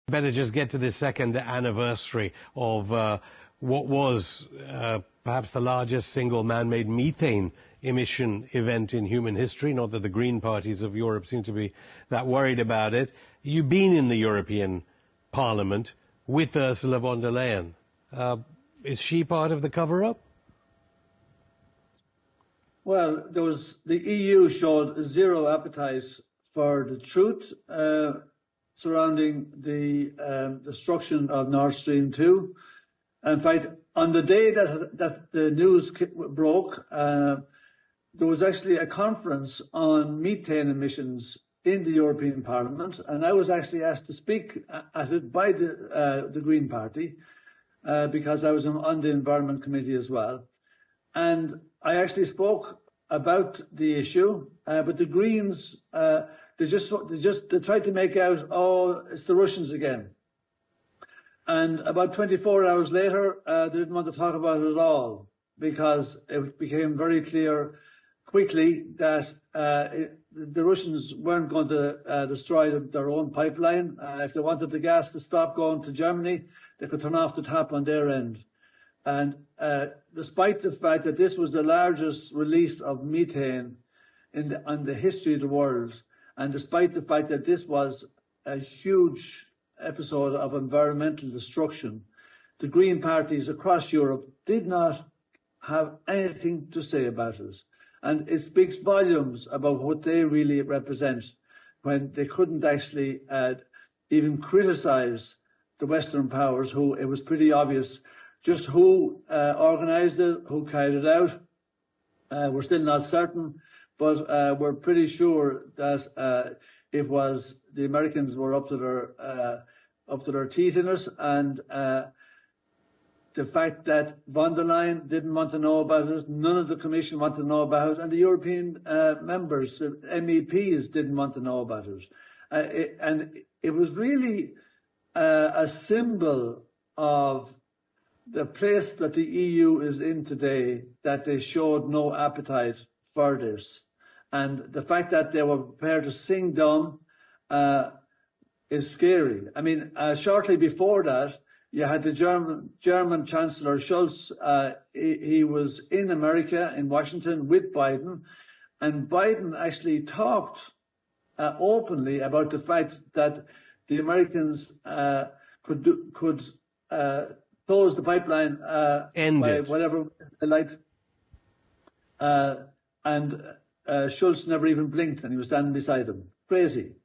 Better just get to the second anniversary of what was perhaps the largest single man-made methane emission event in human history. Not that the Green parties of Europe seem to be that worried about it. You've been in the European Parliament with Ursula von der Leyen. Is she part of the cover-up? Well, the EU showed zero appetite for the truth surrounding the destruction of Nord Stream 2. In fact, on the day that the news broke, there was actually a conference on methane emissions in the European Parliament, and I was actually asked to speak at it by the Green Party because I was on the Environment Committee as well. And I actually spoke about the issue, but the Greens, they tried to make out, oh, it's the Russians again. And about 24 hours later, they didn't want to talk about it at all, because it became very clear quickly that the Russians weren't going to destroy their own pipeline. If they wanted the gas to stop going to Germany, they could turn off the tap on their end. And despite the fact that this was the largest release of methane in the history of the world, and despite the fact that this was a huge episode of environmental destruction, the Green parties across Europe did not have anything to say about it. And it speaks volumes about what they really represent when they couldn't actually even criticize the Western powers, who it was pretty obvious just who organised it, who carried it out. We're still not certain, but we're pretty sure that it was the Americans were up to their teeth in it, and the fact that von der Leyen didn't want to know about it, none of the Commission wanted to know about it, and the European members, the MEPs, didn't want to know about it. And it was really a symbol of the place that the EU is in today, that they showed no appetite for this. And the fact that they were prepared to sing dumb is scary. I mean, shortly before that, you had the German Chancellor Scholz. He was in America, in Washington, with Biden, and Biden actually talked openly about the fact that the Americans could close the pipeline by whatever they liked. And Schulz never even blinked, and he was standing beside him. Crazy.